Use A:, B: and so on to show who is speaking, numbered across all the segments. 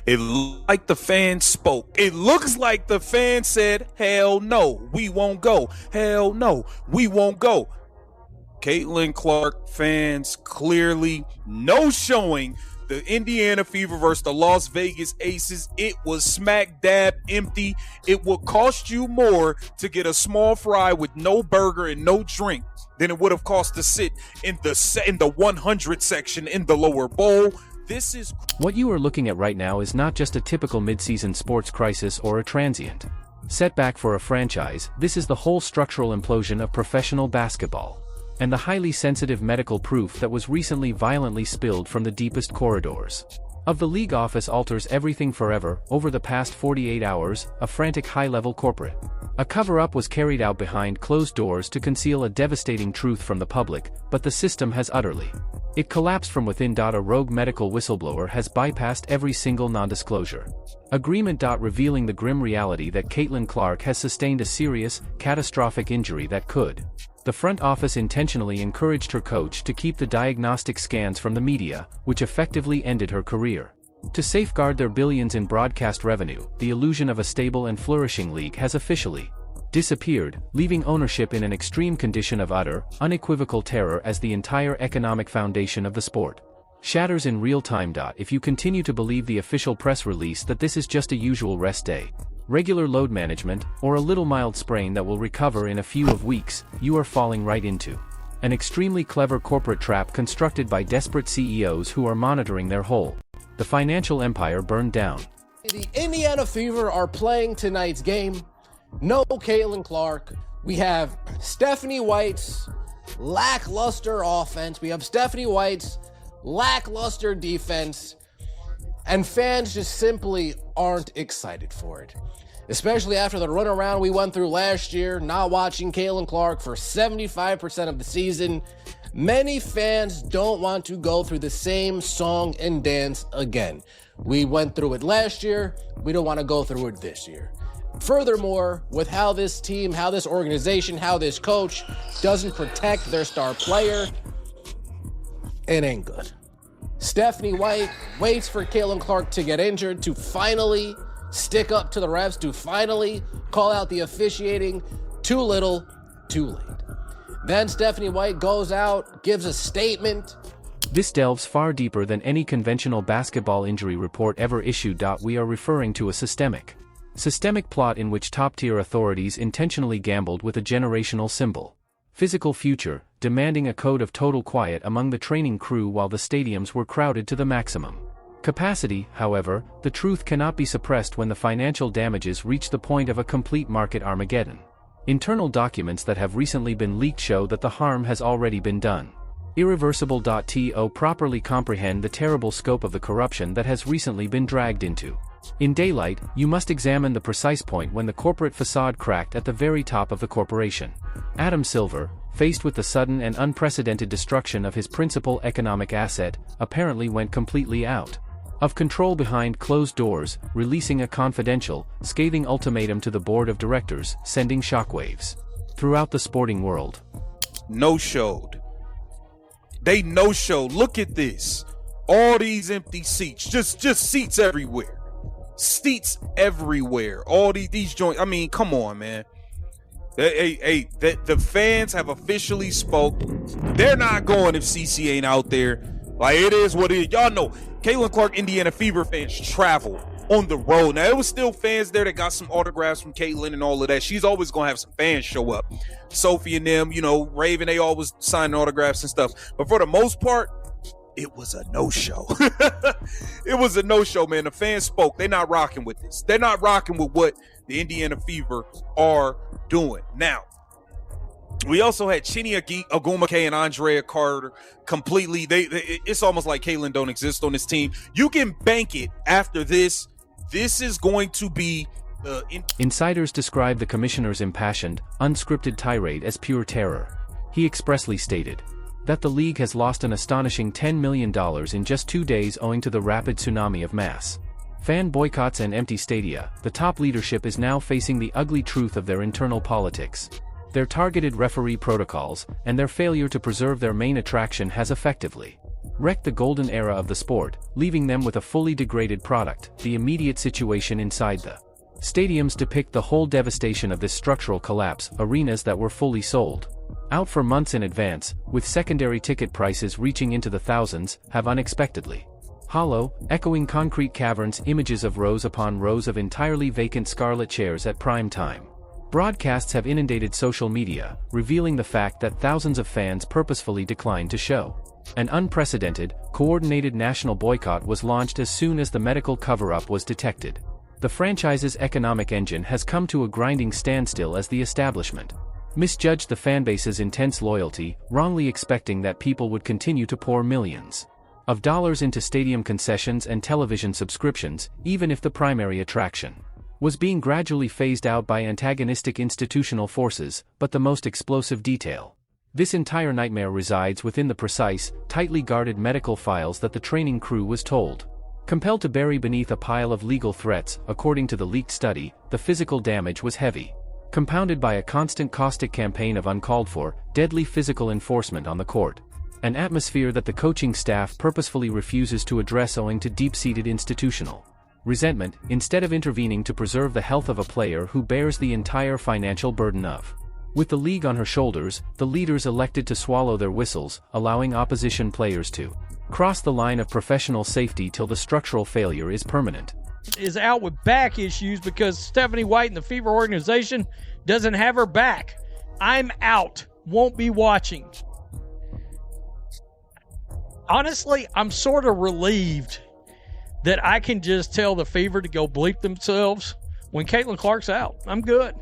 A: It looked like the fans spoke. It looks like the fans said, hell no, we won't go. Hell no, we won't go. Caitlin Clark fans clearly no showing the Indiana Fever versus the Las Vegas Aces. It was smack dab empty. It would cost you more to get a small fry with no burger and no drink than it would have cost to sit in the 100 section in the lower bowl. This is
B: what you are looking at right now is not just a typical midseason sports crisis or a transient setback for a franchise. This is the whole structural implosion of professional basketball, and the highly sensitive medical proof that was recently violently spilled from the deepest corridors of the league office alters everything forever. Over the past 48 hours, a frantic high-level corporate cover-up was carried out behind closed doors to conceal a devastating truth from the public, but the system has utterly collapsed from within. A rogue medical whistleblower has bypassed every single non-disclosure agreement. Revealing the grim reality that Caitlin Clark has sustained a serious, catastrophic injury that could. The front office intentionally encouraged her coach to keep the diagnostic scans from the media, which effectively ended her career. To safeguard their billions in broadcast revenue, the illusion of a stable and flourishing league has officially disappeared, leaving ownership in an extreme condition of utter, unequivocal terror as the entire economic foundation of the sport shatters in real time. If you continue to believe the official press release that this is just a usual rest day, regular load management, or a little mild sprain that will recover in a few weeks, you are falling right into an extremely clever corporate trap constructed by desperate CEOs who are monitoring their whole. The financial empire burned down.
C: The Indiana Fever are playing tonight's game. No Caitlin Clark. We have Stephanie White's lackluster offense. We have Stephanie White's lackluster defense. And fans just simply aren't excited for it. Especially after the runaround we went through last year, not watching Caitlin Clark for 75% of the season. Many fans don't want to go through the same song and dance again. We went through it last year. We don't want to go through it this year. Furthermore, with how this team, how this organization, how this coach doesn't protect their star player, it ain't good. Stephanie White waits for Caitlin Clark to get injured to finally stick up to the refs, to finally call out the officiating. Too little, too late. Then Stephanie White goes out, gives a statement.
B: This delves far deeper than any conventional basketball injury report ever issued. We are referring to a systemic plot in which top-tier authorities intentionally gambled with a generational symbol. Physical future, demanding a code of total quiet among the training crew while the stadiums were crowded to the maximum capacity. However, the truth cannot be suppressed when the financial damages reach the point of a complete market Armageddon. Internal documents that have recently been leaked show that the harm has already been done. Irreversible. To properly comprehend the terrible scope of the corruption that has recently been dragged into in daylight, you must examine the precise point when the corporate facade cracked at the very top of the corporation. Adam Silver, faced with the sudden and unprecedented destruction of his principal economic asset, apparently went completely out of control behind closed doors, releasing a confidential, scathing ultimatum to the board of directors, sending shockwaves throughout the sporting world.
A: No-showed. They no-showed. Look at this. All these empty seats. Just seats everywhere. Seats everywhere. All these joints. I mean, come on, man. The fans have officially spoke. They're not going if CC ain't out there. Like, it is what it is. Y'all know, Caitlin Clark, Indiana Fever fans travel on the road. Now, there was still fans there that got some autographs from Caitlin and all of that. She's always going to have some fans show up. Sophie and them, Raven, they always sign autographs and stuff. But for the most part, it was a no-show. It was a no-show, man. The fans spoke. They're not rocking with this. They're not rocking with what the Indiana Fever are doing. Now, we also had Chinny Ogumake and Andrea Carter completely. It's almost like Caitlin don't exist on this team. You can bank it after this. This is going to be
B: Insiders describe the commissioner's impassioned, unscripted tirade as pure terror. He expressly stated that the league has lost an astonishing $10 million in just 2 days owing to the rapid tsunami of mass fan boycotts and empty stadia. The top leadership is now facing the ugly truth of their internal politics. Their targeted referee protocols and their failure to preserve their main attraction has effectively wrecked the golden era of the sport, leaving them with a fully degraded product. The immediate situation inside the stadiums depict the whole devastation of this structural collapse. Arenas that were fully sold out for months in advance, with secondary ticket prices reaching into the thousands, have unexpectedly hollow, echoing concrete caverns. Images of rows upon rows of entirely vacant scarlet chairs at prime time broadcasts have inundated social media, revealing the fact that thousands of fans purposefully declined to show. An unprecedented, coordinated national boycott was launched as soon as the medical cover-up was detected. The franchise's economic engine has come to a grinding standstill as the establishment misjudged the fanbase's intense loyalty, wrongly expecting that people would continue to pour millions of dollars into stadium concessions and television subscriptions, even if the primary attraction was being gradually phased out by antagonistic institutional forces. But the most explosive detail: this entire nightmare resides within the precise, tightly guarded medical files that the training crew was told, compelled to bury beneath a pile of legal threats. According to the leaked study, the physical damage was heavy, compounded by a constant caustic campaign of uncalled-for, deadly physical enforcement on the court, an atmosphere that the coaching staff purposefully refuses to address owing to deep-seated institutional resentment. Instead of intervening to preserve the health of a player who bears the entire financial burden of, with the league on her shoulders, the leaders elected to swallow their whistles, allowing opposition players to cross the line of professional safety till the structural failure is permanent.
D: Is out with back issues because Stephanie White and the Fever organization doesn't have her back. I'm out. Won't be watching. Honestly, I'm sort of relieved that I can just tell the Fever to go bleep themselves when Caitlin Clark's out. I'm good.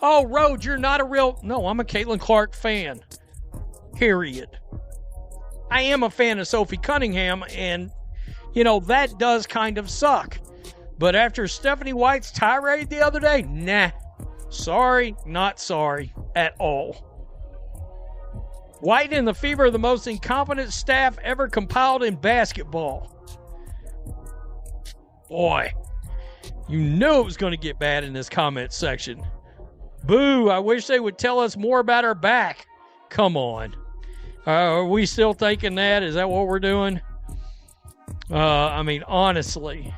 D: Oh, Rhodes, you're not a real... No, I'm a Caitlin Clark fan. Period. I am a fan of Sophie Cunningham, and, you know, that does kind of suck. But after Stephanie White's tirade the other day, nah. Sorry, not sorry at all. White and the Fever are the most incompetent staff ever compiled in basketball. Boy, you knew it was going to get bad in this comment section. Boo, I wish they would tell us more about our back. Come on. Are we still thinking that? Is that what we're doing? I mean, honestly.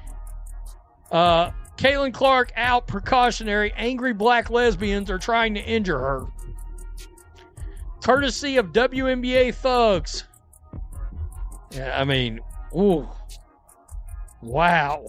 D: Caitlin Clark out, precautionary. Angry black lesbians are trying to injure her. Courtesy of WNBA thugs. Yeah, I mean, ooh. Wow.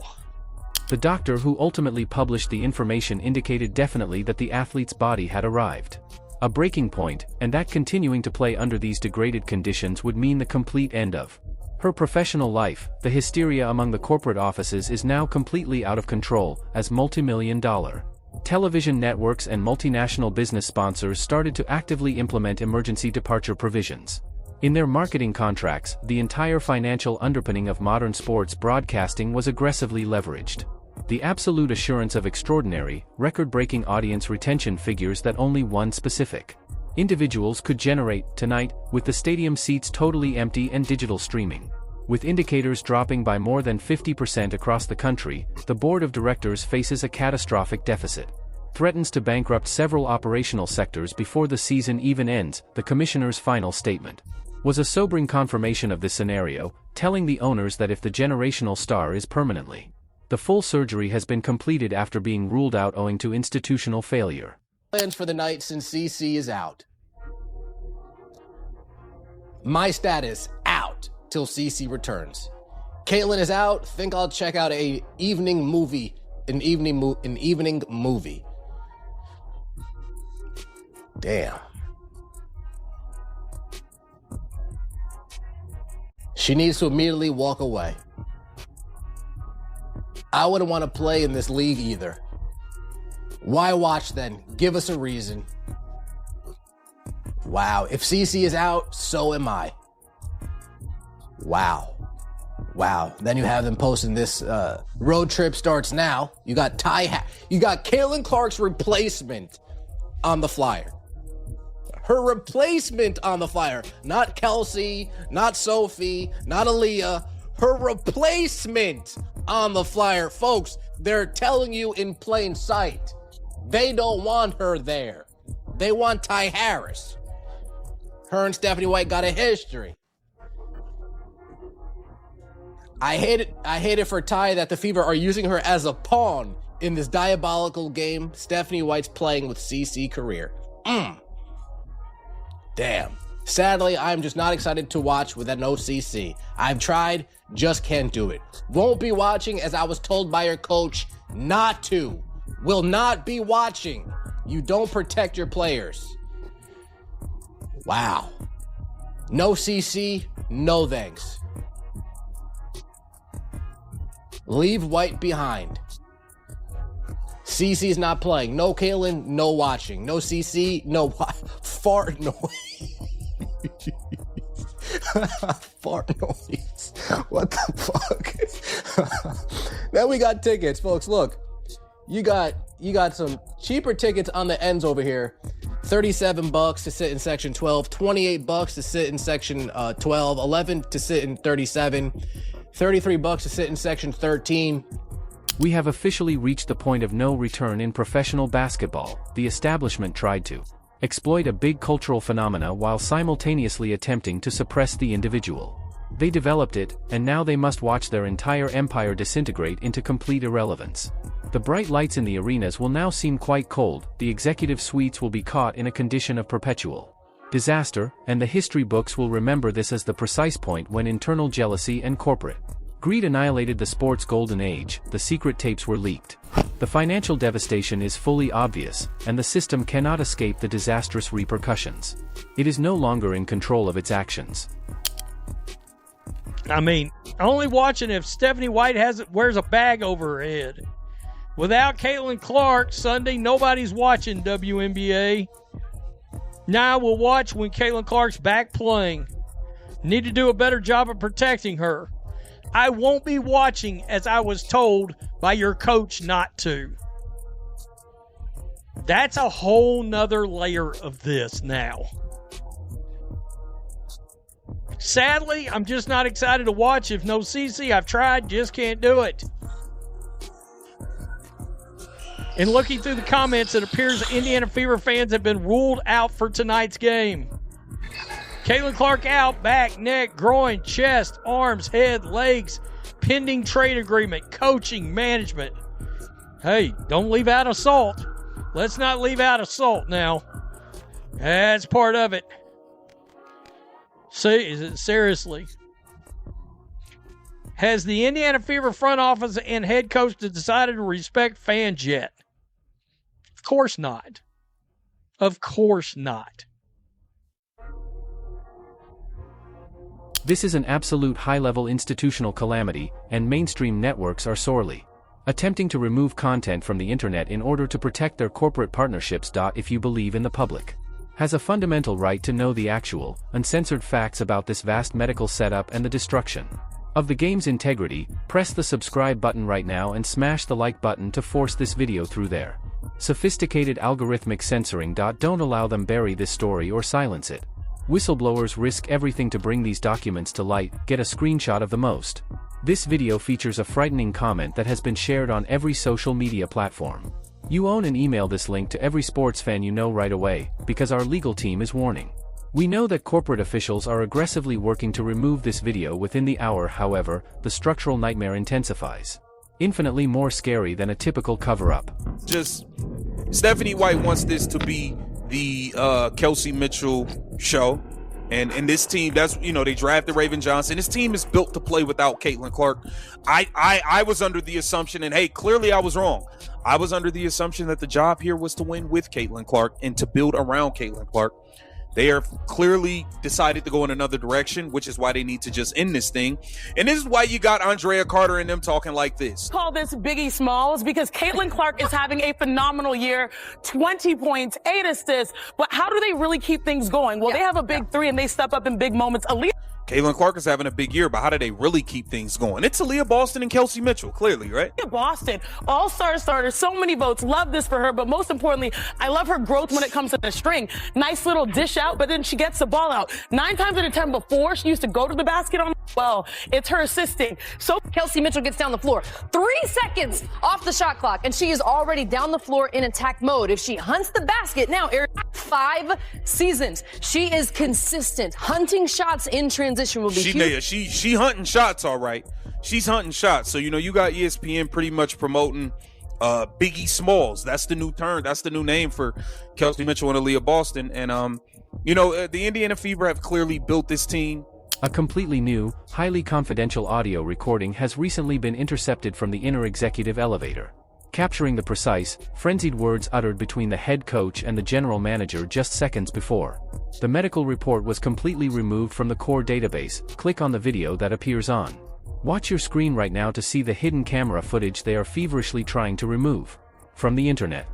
B: The doctor who ultimately published the information indicated definitely that the athlete's body had arrived a breaking point, and that continuing to play under these degraded conditions would mean the complete end of her professional life. The hysteria among the corporate offices is now completely out of control, as multi-million-dollar television networks and multinational business sponsors started to actively implement emergency departure provisions in their marketing contracts. The entire financial underpinning of modern sports broadcasting was aggressively leveraged. The absolute assurance of extraordinary, record-breaking audience retention figures that only one specific individuals could generate tonight, with the stadium seats totally empty and digital streaming. With indicators dropping by more than 50% across the country, the board of directors faces a catastrophic deficit, threatens to bankrupt several operational sectors before the season even ends. The commissioner's final statement was a sobering confirmation of this scenario, telling the owners that if the generational star is permanently, the full surgery has been completed after being ruled out owing to institutional failure.
C: Plans for the night since CC is out. My status, out till CC returns. Caitlin is out. Think I'll check out an evening movie. Damn. She needs to immediately walk away. I wouldn't want to play in this league either. Why watch then? Give us a reason. Wow, if CC is out, so am I. Wow. Then you have them posting this road trip starts now. You got Caitlin Clark's replacement on the flyer. Her replacement on the flyer. Not Kelsey, not Sophie, not Aaliyah. Her replacement on the flyer. Folks, they're telling you in plain sight. They don't want her there. They want Ty Harris. Her and Stephanie White got a history. I hate it for Ty that the Fever are using her as a pawn in this diabolical game Stephanie White's playing with CC Career. Damn. Sadly, I'm just not excited to watch with that no CC. I've tried, just can't do it. Won't be watching as I was told by your coach not to. Will not be watching. You don't protect your players. Wow. No CC, no thanks. Leave White behind. CC's not playing. No Kaylin, no watching. No CC, no fart noise. Fart noise. What the fuck? Then we got tickets, folks. Look, you got some cheaper tickets on the ends over here. $37 to sit in section 12, $28 to sit in section 12, $11 to sit in 37, $33 to sit in section 13.
B: We have officially reached the point of no return in professional basketball. The establishment tried to exploit a big cultural phenomena while simultaneously attempting to suppress the individual. They developed it, and now they must watch their entire empire disintegrate into complete irrelevance. The bright lights in the arenas will now seem quite cold, the executive suites will be caught in a condition of perpetual disaster, and the history books will remember this as the precise point when internal jealousy and corporate greed annihilated the sport's golden age. The secret tapes were leaked. The financial devastation is fully obvious, and the system cannot escape the disastrous repercussions. It is no longer in control of its actions.
D: I mean, only watching if Stephanie White wears a bag over her head. Without Caitlin Clark, Sunday, nobody's watching WNBA. Now we'll watch when Caitlin Clark's back playing. Need to do a better job of protecting her. I won't be watching as I was told by your coach not to. That's a whole nother layer of this now. Sadly, I'm just not excited to watch if no CC. I've tried, just can't do it. And looking through the comments, it appears Indiana Fever fans have been ruled out for tonight's game. Caitlin Clark out, back, neck, groin, chest, arms, head, legs, pending trade agreement, coaching, management. Hey, don't leave out assault. Let's not leave out assault now. That's part of it. See, seriously. Has the Indiana Fever front office and head coach decided to respect fans yet? Of course not. Of course not.
B: This is an absolute high-level institutional calamity, and mainstream networks are sorely attempting to remove content from the internet in order to protect their corporate partnerships. If you believe in the public has a fundamental right to know the actual, uncensored facts about this vast medical setup and the destruction of the game's integrity, press the subscribe button right now and smash the like button to force this video through their sophisticated algorithmic censoring. Don't allow them bury this story or silence it. Whistleblowers risk everything to bring these documents to light. Get a screenshot of the most. This video features a frightening comment that has been shared on every social media platform. You own and email this link to every sports fan you know right away, because our legal team is warning. We know that corporate officials are aggressively working to remove this video within the hour. However, the structural nightmare intensifies. Infinitely more scary than a typical cover-up.
A: Just Stephanie White wants this to be the Kelsey Mitchell show, and this team, that's, they drafted Raven Johnson. This team is built to play without Caitlin Clark. I was under the assumption, and hey, clearly I was wrong. I was under the assumption that the job here was to win with Caitlin Clark and to build around Caitlin Clark. They are clearly decided to go in another direction, which is why they need to just end this thing. And this is why you got Andrea Carter and them talking like this.
E: Call this Biggie Smalls because Caitlin Clark is having a phenomenal year, 20 points, 8 assists. But how do they really keep things going? Well, they have a big three and they step up in big moments.
A: Caitlin Clark is having a big year, but how do they really keep things going? It's Aaliyah Boston and Kelsey Mitchell, clearly, right?
E: Boston, all-star starter, so many votes. Love this for her, but most importantly, I love her growth when it comes to the string. Nice little dish out, but then she gets the ball out. 9 times out of 10 before, she used to go to the basket on well. It's her assisting. So
F: Kelsey Mitchell gets down the floor. 3 seconds off the shot clock, and she is already down the floor in attack mode. If she hunts the basket, now, 5 seasons, she is consistent. Hunting shots in transition will be huge.
A: She hunting shots, all right. she's hunting shots. So, you got ESPN pretty much promoting Biggie Smalls. That's the new term. That's the new name for Kelsey Mitchell and Aaliyah Boston. And, the Indiana Fever have clearly built this team.
B: A completely new, highly confidential audio recording has recently been intercepted from the inner executive elevator, capturing the precise, frenzied words uttered between the head coach and the general manager just seconds before. The medical report was completely removed from the core database. Click on the video that appears on. Watch your screen right now to see the hidden camera footage they are feverishly trying to remove from the internet.